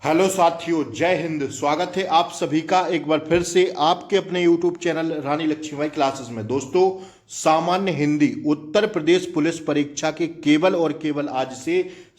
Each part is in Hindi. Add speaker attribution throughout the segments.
Speaker 1: हेलो साथियों, जय हिंद। स्वागत है आप सभी का एक बार फिर से आपके अपने यूट्यूब चैनल रानी लक्ष्मीबाई क्लासेस में। दोस्तों, सामान्य हिंदी उत्तर प्रदेश पुलिस परीक्षा के केवल और केवल आज से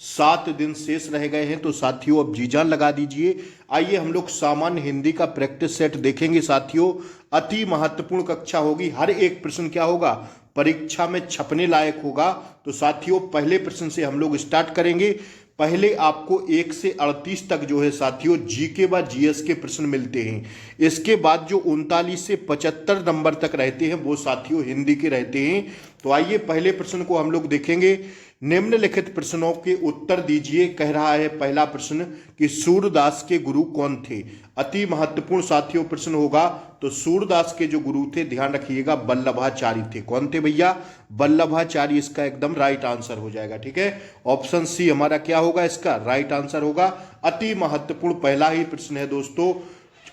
Speaker 1: 7 दिन शेष रह गए हैं। तो साथियों, अब जी जान लगा दीजिए। आइए हम लोग सामान्य हिंदी का प्रैक्टिस सेट देखेंगे। साथियों, अति महत्वपूर्ण कक्षा होगी। हर एक प्रश्न क्या होगा, परीक्षा में छपने लायक होगा। तो साथियों, पहले प्रश्न से हम लोग स्टार्ट करेंगे। पहले आपको 1 से 38 तक जो है साथियों जीके व जीएस के प्रश्न मिलते हैं। इसके बाद जो 39 से 75 नंबर तक रहते हैं वो साथियों हिंदी के रहते हैं। तो आइए पहले प्रश्न को हम लोग देखेंगे। निम्नलिखित प्रश्नों के उत्तर दीजिए। कह रहा है पहला प्रश्न कि सूरदास के गुरु कौन थे। अति महत्वपूर्ण साथियों प्रश्न होगा। तो सूरदास के जो गुरु थे, ध्यान रखिएगा, वल्लभाचार्य थे। कौन थे भैया? वल्लभाचार्य। इसका एकदम राइट आंसर हो जाएगा। ठीक है, ऑप्शन सी हमारा क्या होगा, इसका राइट आंसर होगा। अति महत्वपूर्ण पहला ही प्रश्न है दोस्तों।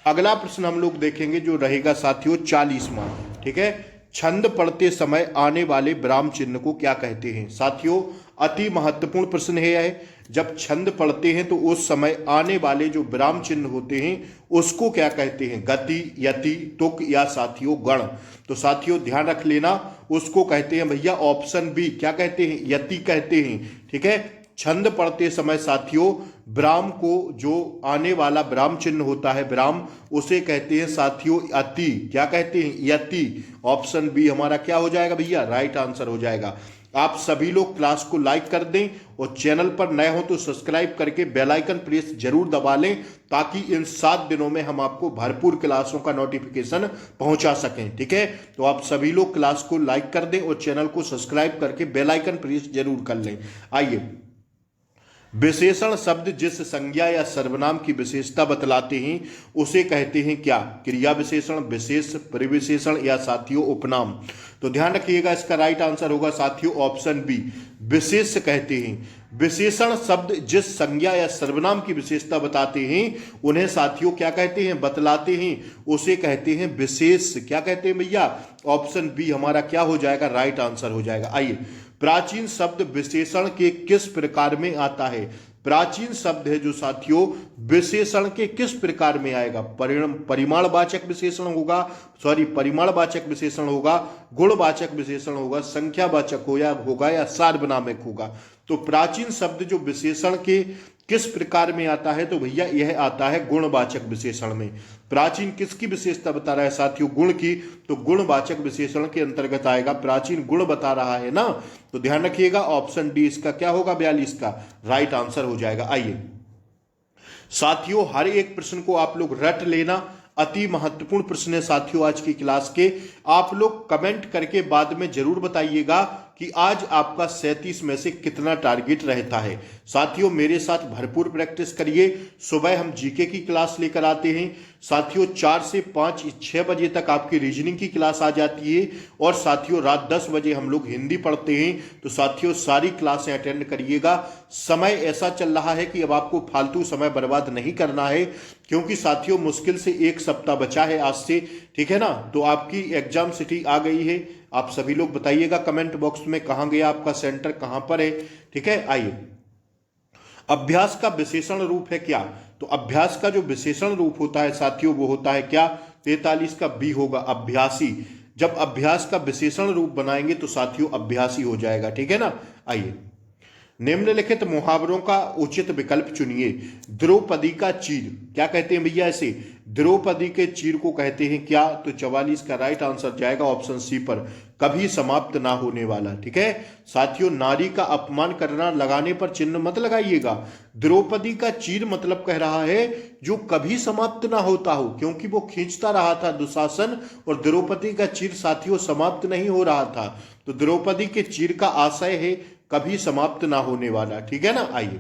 Speaker 1: अगला प्रश्न हम लोग देखेंगे जो रहेगा साथियों 40वां। ठीक है, छंद पढ़ते समय आने वाले विराम चिन्ह को क्या कहते हैं। साथियों, अति महत्वपूर्ण प्रश्न है यह। जब छंद पढ़ते हैं तो उस समय आने वाले जो विराम चिन्ह होते हैं उसको क्या कहते हैं? गति, यति, तुक या साथियों गण। तो साथियों ध्यान रख लेना, उसको कहते हैं भैया ऑप्शन बी। क्या कहते हैं? यति कहते हैं। ठीक है, छंद पढ़ते समय साथियों विराम को, जो आने वाला विराम चिन्ह होता है विराम, उसे कहते हैं साथियों यति। क्या कहते हैं? यति। ऑप्शन बी हमारा क्या हो जाएगा भैया? राइट आंसर हो जाएगा। आप सभी लोग क्लास को लाइक कर दें और चैनल पर नए हो तो सब्सक्राइब करके बेल आइकन प्रेस जरूर दबा लें, ताकि इन 7 दिनों में हम आपको भरपूर क्लासों का नोटिफिकेशन पहुंचा सकें। ठीक है, तो आप सभी लोग क्लास को लाइक कर दें और चैनल को सब्सक्राइब करके बेल आइकन प्रेस जरूर कर लें। आइए, विशेषण शब्द जिस संज्ञा या सर्वनाम की विशेषता बतलाते हैं उसे कहते हैं क्या? क्रिया विशेषण, विशेष, परिविशेषण या साथियों उपनाम। तो ध्यान रखिएगा, इसका राइट आंसर होगा साथियों ऑप्शन बी, विशेष कहते हैं। विशेषण शब्द जिस संज्ञा या सर्वनाम की विशेषता बताते हैं उन्हें साथियों क्या कहते हैं? बतलाते हैं, उसे कहते हैं विशेष। क्या कहते हैं भैया? ऑप्शन बी हमारा क्या हो जाएगा? राइट आंसर हो जाएगा। आइए, प्राचीन शब्द विशेषण के किस प्रकार में आता है? प्राचीन शब्द है जो साथियों विशेषण के किस प्रकार में आएगा? परिमाणवाचक विशेषण होगा, परिमाणवाचक विशेषण होगा, गुणवाचक विशेषण होगा, संख्यावाचक होगा या सार्वनामिक होगा। तो प्राचीन शब्द जो विशेषण के किस प्रकार में आता है, तो भैया यह आता है गुणवाचक विशेषण में। प्राचीन किसकी विशेषता बता रहा है साथियों? गुण की। तो गुणवाचक विशेषण के अंतर्गत आएगा। प्राचीन गुण बता रहा है ना, तो ध्यान रखिएगा ऑप्शन डी इसका क्या होगा? 42 का राइट आंसर हो जाएगा। आइए साथियों, हर एक प्रश्न को आप लोग रट लेना। अति महत्वपूर्ण प्रश्न है साथियों आज की क्लास के। आप लोग कमेंट करके बाद में जरूर बताइएगा कि आज आपका 37 में से कितना टारगेट रहता है। साथियों, मेरे साथ भरपूर प्रैक्टिस करिए। सुबह हम जीके की क्लास लेकर आते हैं साथियों। 4 से 5, 6 बजे तक आपकी रीजनिंग की क्लास आ जाती है और साथियों रात 10 बजे हम लोग हिंदी पढ़ते हैं। तो साथियों सारी क्लासें अटेंड करिएगा। समय ऐसा चल रहा है कि अब आपको फालतू समय बर्बाद नहीं करना है, क्योंकि साथियों मुश्किल से 1 सप्ताह बचा है आज से। ठीक है ना, तो आपकी एग्जाम सिटी आ गई है। आप सभी लोग बताइएगा कमेंट बॉक्स में कहां गया आपका सेंटर, कहां पर है। ठीक है, आइए, अभ्यास का विशेषण रूप है क्या? तो अभ्यास का जो विशेषण रूप होता है साथियों वो होता है क्या? 43 का बी होगा, अभ्यासी। जब अभ्यास का विशेषण रूप बनाएंगे तो साथियों अभ्यासी हो जाएगा। ठीक है ना, आइए, निम्नलिखित मुहावरों का उचित विकल्प चुनिए। द्रौपदी का चीर, क्या कहते हैं भैया इसे? द्रौपदी के चीर को कहते हैं क्या? तो 44 का राइट आंसर जाएगा ऑप्शन सी पर, कभी समाप्त ना होने वाला। ठीक है साथियों, नारी का अपमान करना लगाने पर चिन्ह मत लगाइएगा। द्रौपदी का चीर मतलब कह रहा है जो कभी समाप्त ना होता हो, क्योंकि वो खींचता रहा था दुशासन, और द्रौपदी का चीर साथियों समाप्त नहीं हो रहा था। तो द्रौपदी के चीर का आशय है कभी समाप्त ना होने वाला। ठीक है ना, आइए,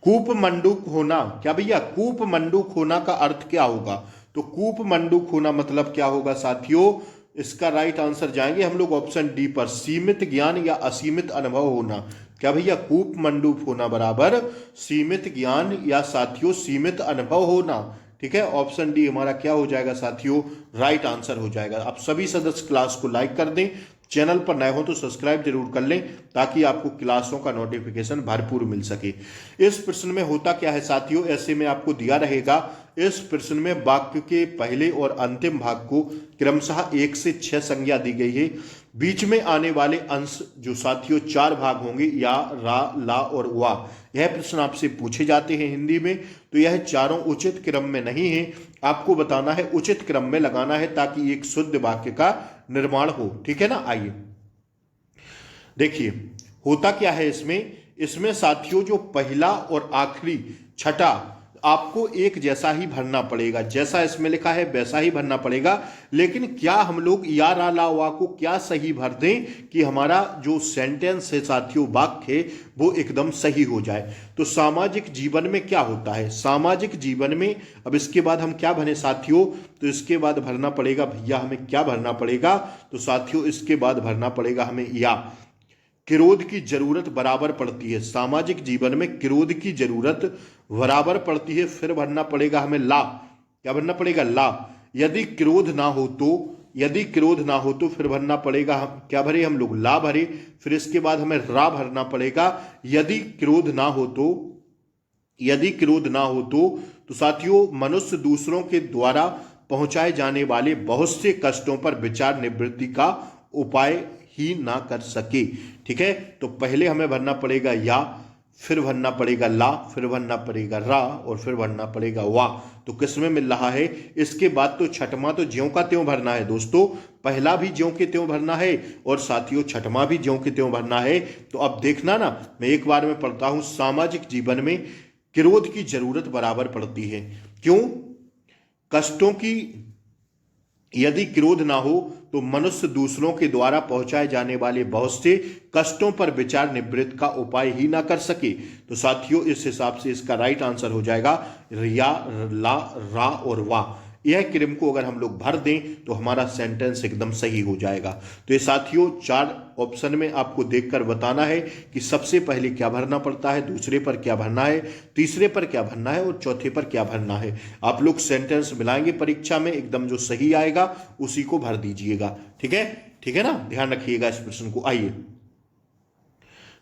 Speaker 1: कूप मंडूक होना, क्या भैया? कूप मंडूक होना का अर्थ क्या होगा? तो कूप मंडूक होना मतलब क्या होगा साथियों? इसका राइट आंसर जाएंगे हम लोग ऑप्शन डी पर, सीमित ज्ञान या असीमित अनुभव होना। क्या भैया? कूप मंडूक होना बराबर सीमित ज्ञान या साथियों सीमित अनुभव होना। ठीक है, ऑप्शन डी हमारा क्या हो जाएगा साथियों? राइट आंसर हो जाएगा। आप सभी सदस्य क्लास को लाइक कर दें, चैनल पर नए हो तो सब्सक्राइब जरूर कर लें ताकि आपको क्लासों का नोटिफिकेशन भरपूर मिल सके। इस प्रश्न में होता क्या है साथियों, ऐसे में आपको दिया रहेगा, इस प्रश्न में वाक्य के पहले और अंतिम भाग को क्रमशः 1 से 6 संज्ञा दी गई है। बीच में आने वाले अंश जो साथियों 4 भाग होंगे, या, रा, ला और वा। यह प्रश्न आपसे पूछे जाते हैं हिंदी में, तो यह चारों उचित क्रम में नहीं है, आपको बताना है उचित क्रम में लगाना है ताकि एक शुद्ध वाक्य का निर्माण हो। ठीक है ना। आइए देखिए होता क्या है इसमें साथियों जो पहला और आखिरी छठा आपको एक जैसा ही भरना पड़ेगा, जैसा इसमें लिखा है वैसा ही भरना पड़ेगा। लेकिन क्या हम लोग या, रा, ला, वा को क्या सही भर दें कि हमारा जो सेंटेंस है साथियों, वाक्य है, वो एकदम सही हो जाए। तो सामाजिक जीवन में क्या होता है, सामाजिक जीवन में अब इसके बाद हम क्या भरें साथियों, तो इसके बाद भरना पड़ेगा भैया हमें क्या भरना पड़ेगा, तो साथियों इसके बाद भरना पड़ेगा हमें या। क्रोध की जरूरत बराबर पड़ती है, सामाजिक जीवन में क्रोध की जरूरत बराबर पड़ती है, फिर भरना पड़ेगा हमें ला। क्या भरना पड़ेगा, ला। यदि क्रोध ना हो तो फिर भरना पड़ेगा हम क्या भरे, हम लोग ला भरे। फिर इसके बाद हमें रा भरना पड़ेगा। यदि क्रोध ना हो तो साथियों मनुष्य दूसरों के द्वारा पहुंचाए जाने वाले बहुत से कष्टों पर विचार निवृत्ति का उपाय ही ना कर सके। ठीक है, तो पहले हमें भरना पड़ेगा या, फिर भरना पड़ेगा ला, फिर भरना पड़ेगा रा और फिर भरना पड़ेगा वा। तो किस में मिल रहा है, इसके बाद तो छठवां तो ज्यों का त्यों भरना है दोस्तों, पहला भी ज्यों के त्यों भरना है और साथियों छठवां भी ज्यों के त्यों भरना है। तो अब देखना ना, मैं एक बार में पढ़ता हूं, सामाजिक जीवन में क्रोध की जरूरत बराबर पड़ती है। क्यों, कष्टों की, यदि क्रोध ना हो तो मनुष्य दूसरों के द्वारा पहुंचाए जाने वाले बहुत से कष्टों पर विचार निवृत्त का उपाय ही ना कर सके। तो साथियों इस हिसाब से इसका राइट आंसर हो जाएगा या, ला, रा और वा। यह क्रम को अगर हम लोग भर दें तो हमारा सेंटेंस एकदम सही हो जाएगा। तो ये साथियों 4 ऑप्शन में आपको देखकर बताना है कि सबसे पहले क्या भरना पड़ता है, दूसरे पर क्या भरना है, तीसरे पर क्या भरना है और चौथे पर क्या भरना है। आप लोग सेंटेंस मिलाएंगे परीक्षा में, एकदम जो सही आएगा उसी को भर दीजिएगा। ठीक है ना, ध्यान रखिएगा इस प्रश्न को। आइए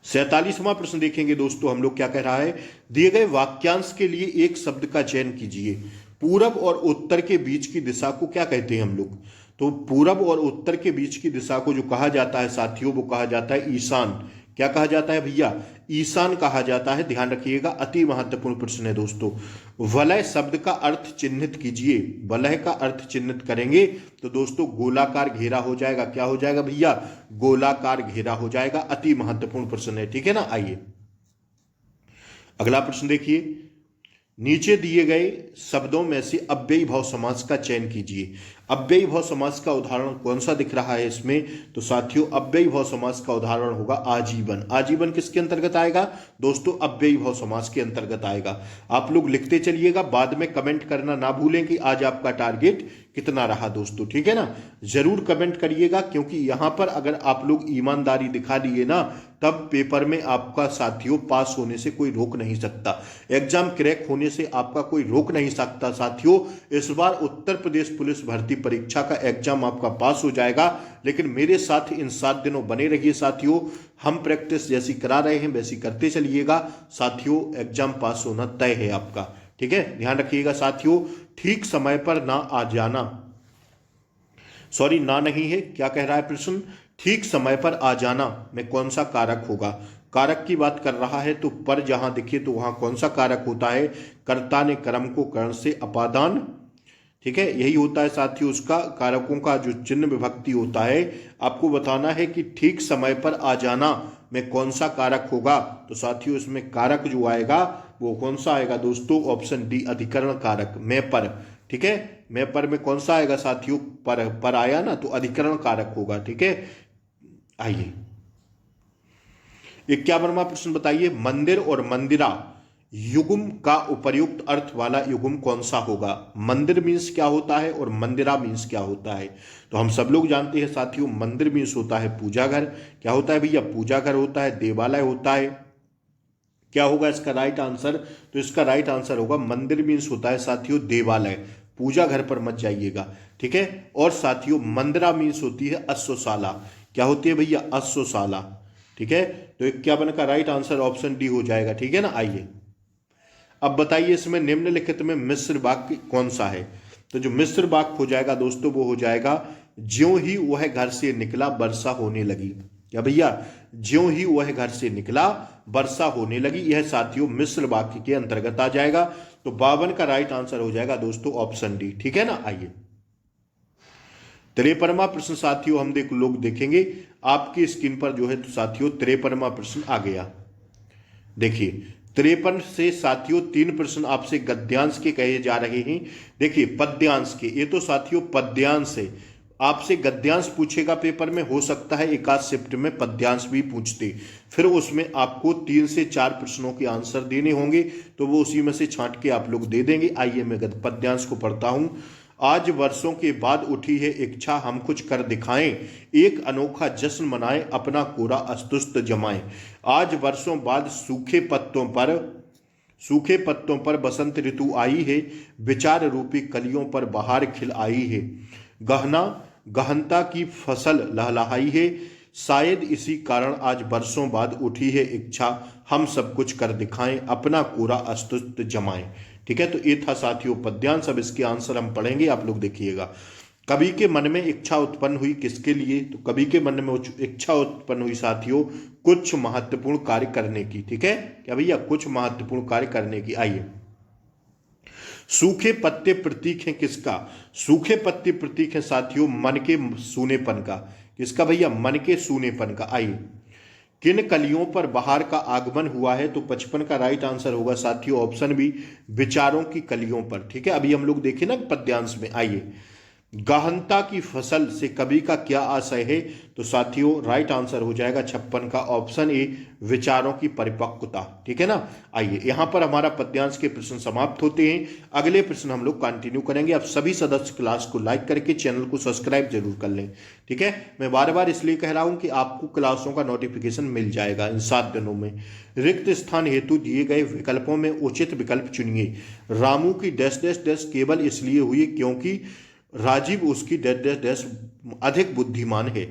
Speaker 1: 47वां प्रश्न देखेंगे दोस्तों, हम लोग क्या कह रहा है, दिए गए वाक्यांश के लिए एक शब्द का चयन कीजिए। पूरब और उत्तर के बीच की दिशा को क्या कहते हैं हम लोग, तो पूरब और उत्तर के बीच की दिशा को जो कहा जाता है साथियों, वो कहा जाता है ईशान। क्या कहा जाता है भैया, ईशान कहा जाता है। ध्यान रखिएगा, अति महत्वपूर्ण प्रश्न है दोस्तों। वलय शब्द का अर्थ चिन्हित कीजिए। वलय का अर्थ चिन्हित करेंगे तो दोस्तों गोलाकार घेरा हो जाएगा। क्या हो जाएगा भैया, गोलाकार घेरा हो जाएगा। अति महत्वपूर्ण प्रश्न है। ठीक है ना। आइए अगला प्रश्न देखिए, नीचे दिए गए शब्दों में से अव्ययी भाव समास का चयन कीजिए। अव्ययी भाव समास का उदाहरण कौन सा दिख रहा है इसमें, तो साथियों अव्ययी भाव समास का उदाहरण होगा आजीवन। आजीवन किसके अंतर्गत आएगा दोस्तों, अव्ययी भाव समास के अंतर्गत आएगा। आप लोग लिखते चलिएगा, बाद में कमेंट करना ना भूलें कि आज आपका टारगेट कितना रहा दोस्तों। ठीक है ना, जरूर कमेंट करिएगा, क्योंकि यहां पर अगर आप लोग ईमानदारी दिखा दिए ना, तब पेपर में आपका साथियों पास होने से कोई रोक नहीं सकता, एग्जाम क्रैक होने से आपका कोई रोक नहीं सकता साथियों। इस बार उत्तर प्रदेश पुलिस भर्ती परीक्षा का एग्जाम आपका पास हो जाएगा, लेकिन मेरे साथ इन 7 दिनों बने रहिए साथियों। हम प्रैक्टिस जैसी करा रहे हैं वैसी करते चलिएगा साथियों, एग्जाम पास होना तय है आपका। ठीक है, ध्यान रखिएगा साथियों। ठीक समय पर ना आ जाना, सॉरी ना नहीं है, क्या कह रहा है प्रश्न, ठीक समय पर आ जाना में कौन सा कारक होगा। कारक की बात कर रहा है, तो पर जहां दिखे तो वहां कौन सा कारक होता है, कर्ता ने कर्म को कर्ण से अपादान। ठीक है, यही होता है साथियों उसका, कारकों का जो चिन्ह विभक्ति होता है। आपको बताना है कि ठीक समय पर आ जाना में कौन सा कारक होगा। तो साथियों इसमें कारक जो आएगा वो कौन सा आएगा दोस्तों, ऑप्शन डी अधिकरण कारक, मैं पर। ठीक है, मैं पर में कौन सा आएगा साथियों, पर आया ना, तो अधिकरण कारक होगा। ठीक है, आइए 51वां प्रश्न बताइए, मंदिर और मंदिरा युग्म का उपर्युक्त अर्थ वाला युग्म कौन सा होगा। मंदिर मीन्स क्या होता है और मंदिरा मीन्स क्या होता है, तो हम सब लोग जानते हैं साथियों, मंदिर मीन्स होता है पूजा घर। क्या होता है भैया, पूजा घर होता है, देवालय होता है। क्या होगा इसका राइट आंसर, तो इसका राइट आंसर होगा मंदिर मीन्स होता है साथियों देवालय, पूजा घर पर मत जाइएगा। ठीक है, और साथियों मंदिरा मीन्स होती है अश्वशाला। क्या होती है भैया? अश्वशाला। ठीक है, तो 51 का राइट आंसर ऑप्शन डी हो जाएगा। ठीक है ना। आइए अब बताइए इसमें निम्नलिखित में मिश्र वाक्य कौन सा है? तो जो मिश्र वाक्य हो जाएगा दोस्तों वो हो जाएगा, ज्यों ही वह घर से निकला वर्षा होने लगी। क्या भैया? ज्यों ही वह घर से निकला वर्षा होने लगी, यह साथियों मिश्र वाक्य के अंतर्गत आ जाएगा। तो 52 का राइट आंसर हो जाएगा दोस्तों ऑप्शन डी। ठीक है ना। आइए 53वां प्रश्न साथियों हम लोग देखेंगे आपकी स्क्रीन पर जो है। तो साथियों 53वां प्रश्न आ गया। देखिए 53 से साथियों 3 प्रश्न आपसे गद्यांश के कहे जा रहे हैं। देखिए पद्यांश के, ये तो साथियों पद्यांश है। आपसे गद्यांश पूछेगा पेपर में, हो सकता है एक आध शिफ्ट में पद्यांश भी पूछते, फिर उसमें आपको 3 से 4 प्रश्नों के आंसर देने होंगे, तो वो उसी में से छांट के आप लोग दे देंगे। आइए मैं पद्यांश को पढ़ता हूं। आज वर्षों के बाद उठी है इच्छा, हम कुछ कर दिखाएं, एक अनोखा जश्न मनाएं, अपना कोरा अस्तित्व जमाएं। आज वर्षों बाद सूखे पत्तों पर बसंत ऋतु आई है, विचार रूपी कलियों पर बहार खिल आई है। गहनता की फसल लहलहाई है, शायद इसी कारण आज वर्षों बाद उठी है इच्छा, हम सब कुछ कर दिखाएं, अपना कोरा अस्तित्व जमाएं। ठीक है, तो ये था साथियों पद्यांश। अब इसके आंसर हम पढ़ेंगे, आप लोग देखिएगा। कवि के मन में इच्छा उत्पन्न हुई किसके लिए? तो कवि के मन में इच्छा उत्पन्न हुई साथियों कुछ महत्वपूर्ण कार्य करने की। ठीक है, क्या भैया? कुछ महत्वपूर्ण कार्य करने की। आइए सूखे पत्ते प्रतीक हैं किसका? सूखे पत्ते प्रतीक हैं साथियों मन के सूनेपन का। किसका भैया? मन के सूनेपन का। आइए किन कलियों पर बहार का आगमन हुआ है? तो 55 का राइट आंसर होगा साथियों ऑप्शन बी, विचारों की कलियों पर। ठीक है, अभी हम लोग देखें ना पद्यांश में। आइए गहनता की फसल से कवि का क्या आशय है? तो साथियों राइट आंसर हो जाएगा 56 का ऑप्शन ए, विचारों की परिपक्वता। ठीक है ना। आइए यहां पर हमारा पद्यांश के प्रश्न समाप्त होते हैं। अगले प्रश्न हम लोग कंटिन्यू करेंगे। आप सभी सदस्य क्लास को लाइक करके चैनल को सब्सक्राइब जरूर कर लें। ठीक है, मैं बार बार इसलिए कह रहा हूं कि आपको क्लासों का नोटिफिकेशन मिल जाएगा इन 7 दिनों में। रिक्त स्थान हेतु दिए गए विकल्पों में उचित विकल्प चुनिए। रामू की डैश डैश डैश केवल इसलिए हुई क्योंकि राजीव उसकी डैश डैश डैश अधिक बुद्धिमान है।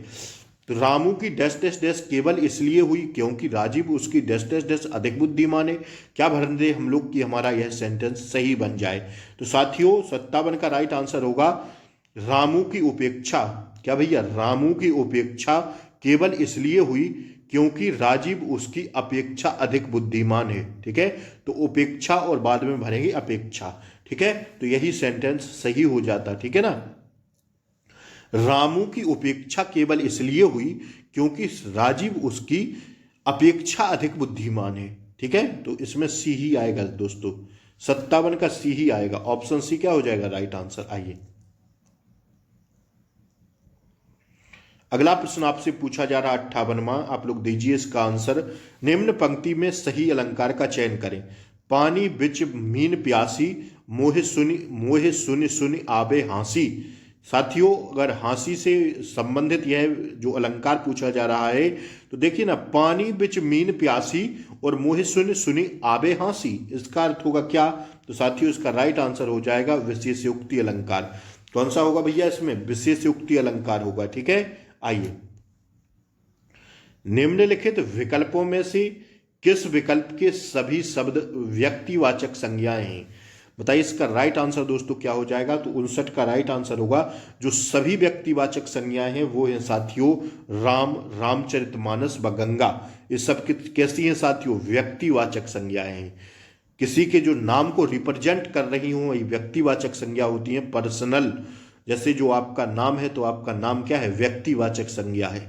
Speaker 1: तो रामू की डैश डैश डैश केवल इसलिए हुई क्योंकि राजीव उसकी डैश डैश डैश अधिक बुद्धिमान है। क्या भर दे हम लोग कि हमारा यह सेंटेंस सही बन जाए? तो साथियों 57 का राइट आंसर होगा रामू की उपेक्षा। क्या भैया? रामू की उपेक्षा केवल इसलिए हुई क्योंकि राजीव उसकी अपेक्षा अधिक बुद्धिमान है। ठीक है, तो उपेक्षा और बाद में भरेंगे अपेक्षा। ठीक है, तो यही सेंटेंस सही हो जाता। ठीक है ना। रामू की उपेक्षा केवल इसलिए हुई क्योंकि राजीव उसकी अपेक्षा अधिक बुद्धिमान है। ठीक है, तो इसमें सी ही आएगा दोस्तों, 57 का सी ही आएगा। ऑप्शन सी क्या हो जाएगा राइट आंसर? आइए अगला प्रश्न आपसे पूछा जा रहा 58वां, आप लोग दीजिए इसका आंसर। निम्न पंक्ति में सही अलंकार का चयन करें। पानी बिच मीन प्यासी, मोहे सुनि सुनि आबे हांसी। साथियों अगर हांसी से संबंधित यह जो अलंकार पूछा जा रहा है तो देखिए ना, पानी बिच मीन प्यासी और मोहे सुनि सुनि आबे हांसी, इसका अर्थ होगा क्या? तो साथियों इसका राइट आंसर हो जाएगा विशेषयोक्ति अलंकार। कौन सा होगा भैया? इसमें विशेषयोक्ति अलंकार होगा। ठीक है, आइए निम्नलिखित विकल्पों में से किस विकल्प के सभी शब्द व्यक्तिवाचक संज्ञाएं हैं? बताइए इसका राइट आंसर दोस्तों क्या हो जाएगा? तो 59 का राइट आंसर होगा जो सभी व्यक्तिवाचक संज्ञाएं हैं वो है साथियों राम, रामचरितमानस व गंगा। ये सब कैसी हैं साथियों? व्यक्तिवाचक संज्ञाएं हैं। किसी के जो नाम को रिप्रेजेंट कर रही हूं वही व्यक्तिवाचक संज्ञा होती है। पर्सनल, जैसे जो आपका नाम है तो आपका नाम क्या है? व्यक्तिवाचक संज्ञा है।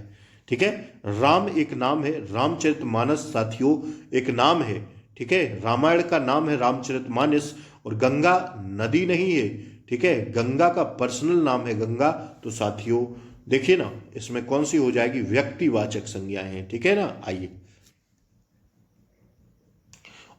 Speaker 1: ठीक है, राम एक नाम है, रामचरितमानस साथियों एक नाम है। ठीक है, रामायण का नाम है रामचरितमानस, और गंगा नदी नहीं है। ठीक है, गंगा का पर्सनल नाम है गंगा। तो साथियों देखिए ना, इसमें कौन सी हो जाएगी? व्यक्तिवाचक संज्ञाएं हैं। ठीक है ना। आइए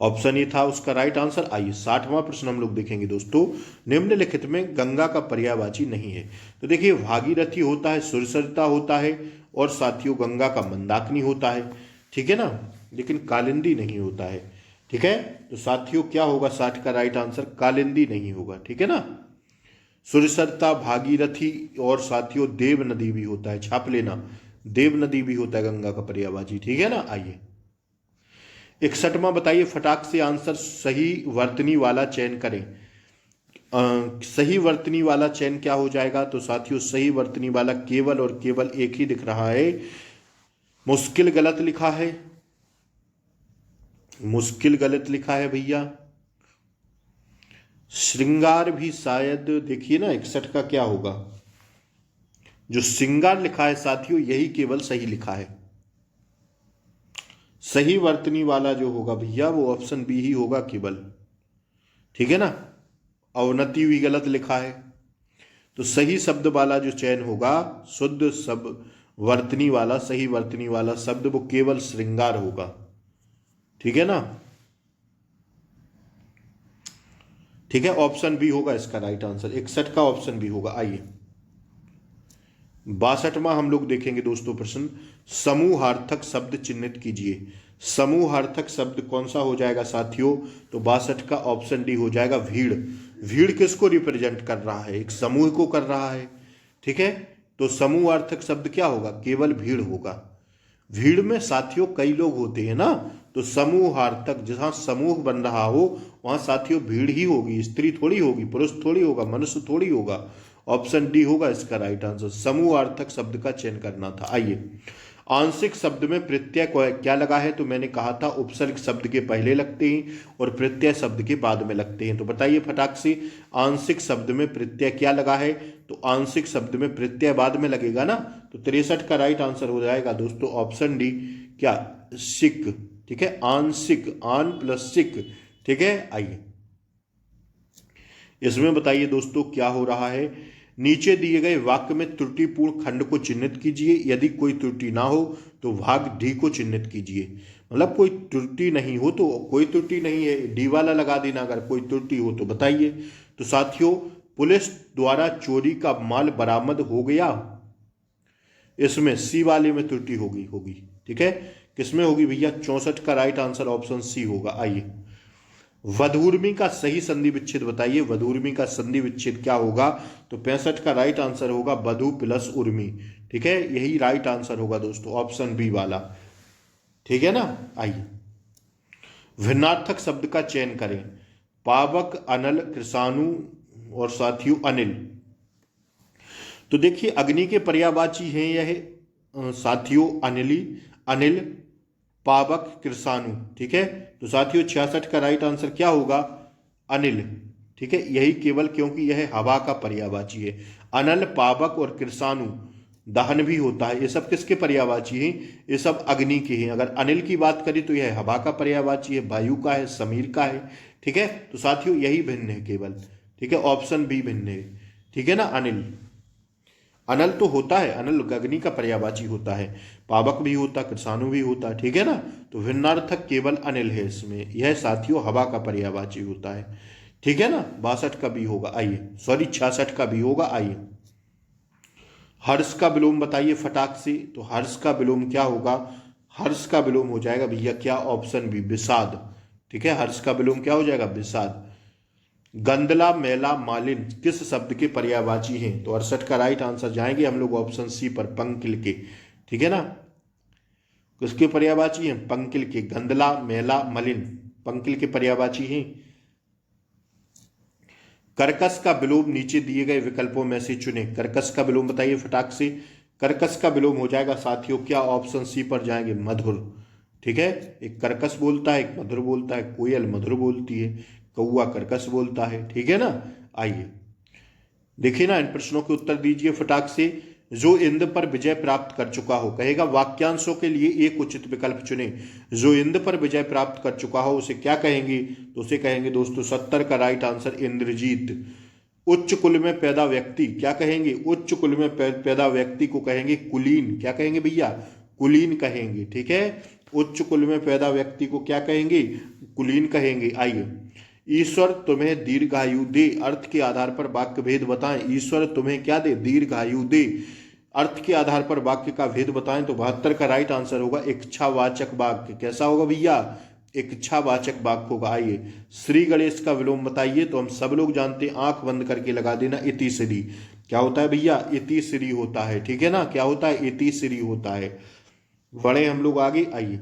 Speaker 1: ऑप्शन ए था उसका राइट आंसर। आइए 60वां प्रश्न हम लोग देखेंगे दोस्तों। निम्नलिखित में गंगा का पर्यायवाची नहीं है। तो देखिए भागीरथी होता है, सुरसरिता होता है, और साथियों गंगा का मंदाकिनी होता है। ठीक है ना, लेकिन कालिंदी नहीं होता है। ठीक है, तो साथियों क्या होगा? 60 का राइट आंसर कालिंदी नहीं होगा। ठीक है ना। सुरसरिता, भागीरथी और साथियों देव नदी भी होता है, छाप लेना। देव नदी भी होता है गंगा का पर्यायवाची, ठीक है ना। आइए 61वां बताइए, फटाक से आंसर सही वर्तनी वाला चयन करें। सही वर्तनी वाला चयन क्या हो जाएगा? तो साथियों सही वर्तनी वाला केवल और केवल एक ही दिख रहा है, मुश्किल गलत लिखा है, मुश्किल गलत लिखा है भैया। श्रृंगार भी शायद, देखिए ना 61 का क्या होगा, जो श्रृंगार लिखा है साथियों यही केवल सही लिखा है। सही वर्तनी वाला जो होगा भैया वो ऑप्शन बी ही होगा केवल, ठीक है ना। अवनति भी गलत लिखा है, तो सही शब्द वाला जो चयन होगा, शुद्ध सब वर्तनी वाला, सही वर्तनी वाला शब्द वो केवल श्रृंगार होगा, ठीक है ना। ठीक है, ऑप्शन बी होगा इसका राइट आंसर, 61 का ऑप्शन बी होगा। आइए 62वां हम लोग देखेंगे दोस्तों प्रश्न, समूहार्थक शब्द चिन्हित कीजिए। समूहार्थक शब्द कौन सा हो जाएगा साथियों? तो 62 का ऑप्शन डी हो जाएगा, भीड़। भीड़ किसको रिप्रेजेंट कर रहा है? एक समूह को कर रहा है, ठीक है। तो समूहार्थक शब्द क्या होगा? केवल भीड़ होगा। भीड़ में साथियों कई लोग होते हैं ना, तो समूहार्थक जहां समूह बन रहा हो वहां साथियों भीड़ ही होगी, स्त्री थोड़ी होगी, पुरुष थोड़ी होगा, मनुष्य थोड़ी होगा। ऑप्शन डी होगा इसका राइट आंसर, समूहार्थक शब्द का चयन करना था। आइए आंशिक शब्द में प्रत्यय क्या लगा है? तो मैंने कहा था उपसर्ग शब्द के पहले लगते हैं और प्रत्यय शब्द के बाद में लगते हैं। तो बताइए फटाक से, आंशिक शब्द में प्रत्यय क्या लगा है? तो आंशिक शब्द में प्रत्यय बाद में लगेगा ना, तो 63 का राइट आंसर हो जाएगा दोस्तों ऑप्शन डी, क्या? सिक, ठीक है, आंशिक, आन प्लस सिक, ठीक है। आइए इसमें बताइए दोस्तों क्या हो रहा है, नीचे दिए गए वाक्य में त्रुटिपूर्ण खंड को चिन्हित कीजिए, यदि कोई त्रुटि ना हो तो भाग डी को चिन्हित कीजिए। मतलब कोई त्रुटि नहीं हो तो कोई त्रुटि नहीं है, डी वाला लगा देना, अगर कोई त्रुटि हो तो बताइए। तो साथियों पुलिस द्वारा चोरी का माल बरामद हो गया, इसमें सी वाले में त्रुटि होगी, ठीक है। किसमें होगी भैया? 64 का राइट आंसर ऑप्शन सी होगा। आइए वधूर्मी का सही संधि विच्छेद बताइए। वधूर्मी का संधि विच्छेद क्या होगा? तो 65 का राइट आंसर होगा वधु प्लस उर्मी, ठीक है, यही राइट आंसर होगा दोस्तों, ऑप्शन बी वाला, ठीक है ना। आइए भिन्नार्थक शब्द का चयन करें। पावक, अनल, कृषाणु और साथियों अनिल। तो देखिए अग्नि के पर्यायवाची हैं यह साथियों अनिली, अनिल, पावक, कृषाणु, ठीक है। तो साथियों 66 का राइट आंसर क्या होगा? अनिल, ठीक है, यही केवल क्योंकि यह हवा का पर्यायवाची है। अनल, पावक और कृषाणु, दहन भी होता है, ये सब किसके पर्यायवाची हैं? ये सब अग्नि के हैं। अगर अनिल की बात करें तो यह हवा का पर्यायवाची है, वायु का है, समीर का है, ठीक है। तो साथियों यही भिन्न है केवल, ठीक है, ऑप्शन बी भिन्न है, ठीक है ना। अनिल, अनल तो होता है, अनल अग्नि का पर्यायवाची होता है, पावक भी होता, कृषाणु भी होता, ठीक है ना। तो भिन्नार्थक केवल अनिल है इसमें, यह साथियों हवा का पर्यायवाची होता है, ठीक है ना। 62 का भी होगा। आइए सॉरी 66 का भी होगा। आइए हर्ष का विलोम बताइए फटाक से। तो हर्ष का विलोम क्या होगा? हर्ष का विलोम हो जाएगा भैया क्या? ऑप्शन बी विषाद, ठीक है, हर्ष का विलोम क्या हो जाएगा? विषाद। गंदला, मैला, मालिन किस शब्द के पर्यायवाची हैं? तो 68 का राइट आंसर जाएंगे हम लोग ऑप्शन सी पर, पंकिल के, ठीक है ना। किसके पर्यायवाची हैं? पंकिल के। गंदला, मैला, मलिन पंकिल के पर्यायवाची हैं। कर्कश का विलोम नीचे दिए गए विकल्पों में से चुने। कर्कश का विलोम बताइए फटाक से। कर्कश का विलोम हो जाएगा साथियों क्या? ऑप्शन सी पर जाएंगे, मधुर, ठीक है। एक कर्कश बोलता है, एक मधुर बोलता है, कोयल मधुर बोलती है, कौआ कर्कश बोलता है, ठीक है ना। आइए देखिए ना, इन प्रश्नों के उत्तर दीजिए फटाक से। जो इंद्र पर विजय प्राप्त कर चुका हो, कहेगा वाक्यांशों के लिए एक उचित विकल्प चुने। जो इंद्र पर विजय प्राप्त कर चुका हो उसे क्या कहेंगे? तो उसे कहेंगे दोस्तों 70 का राइट आंसर इंद्रजीत। उच्च कुल में पैदा व्यक्ति क्या कहेंगे? उच्च कुल में पैदा व्यक्ति को कहेंगे कुलीन। क्या कहेंगे भैया? कुलीन कहेंगे, ठीक है। उच्च कुल में पैदा व्यक्ति को क्या कहेंगे? कुलीन कहेंगे। आइए ईश्वर तुम्हें दीर्घायु दे, अर्थ के आधार पर वाक्य भेद बताएं। ईश्वर तुम्हें क्या दे? दीर्घायु दे, अर्थ के आधार पर वाक्य का भेद बताएं। तो 72 का राइट आंसर होगा इच्छावाचक वाक्य। कैसा होगा भैया? इच्छावाचक वाक्य होगा। आइए श्री गणेश का विलोम बताइए। तो हम सब लोग जानते हैं, आंख बंद करके लगा देना, इति श्री। क्या होता है भैया? इतिश्री होता है, ठीक है ना? क्या होता है? इतिश्री होता है। बढ़े हम लोग आगे, आइए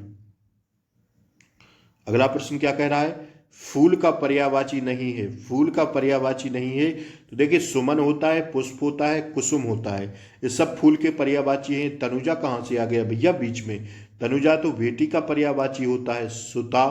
Speaker 1: अगला प्रश्न क्या कह रहा है? फूल का पर्यायवाची नहीं है, फूल का पर्यायवाची नहीं है। तो देखिए, सुमन होता है, पुष्प होता है, कुसुम होता है, ये सब फूल के पर्यायवाची हैं। तनुजा कहाँ से आ गया भैया बीच में? तनुजा तो बेटी का पर्यायवाची होता है, सुता,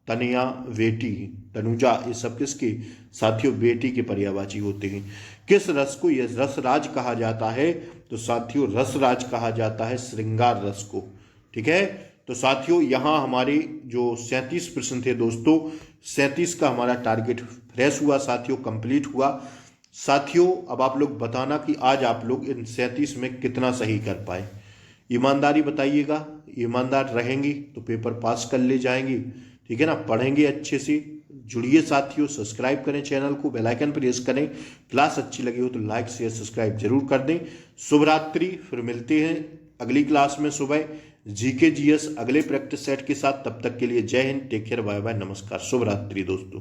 Speaker 1: तनया, बेटी, तनुजा, ये सब किसके साथियों? बेटी के पर्यायवाची होते हैं। किस रस को यह रसराज कहा जाता है? तो साथियों रसराज कहा जाता है श्रृंगार रस को, ठीक है। तो साथियों यहाँ हमारे जो 37 प्रश्न थे दोस्तों, 37 का हमारा टारगेट फ्रेश हुआ साथियों, कंप्लीट हुआ। साथियों अब आप लोग बताना कि आज आप लोग इन 37 में कितना सही कर पाए। ईमानदारी बताइएगा, ईमानदार रहेंगी तो पेपर पास कर ले जाएंगी, ठीक है ना। पढ़ेंगे अच्छे से, जुड़िए साथियों, सब्सक्राइब करें चैनल को, बेल आइकन प्रेस करें। क्लास अच्छी लगी हो तो लाइक शेयर सब्सक्राइब जरूर कर दें। शुभ रात्रि, फिर मिलते हैं अगली क्लास में सुबह जीके जीएस अगले प्रैक्टिस सेट के साथ। तब तक के लिए जय हिंद, टेक केयर, बाय बाय, नमस्कार, शुभ रात्रि दोस्तों।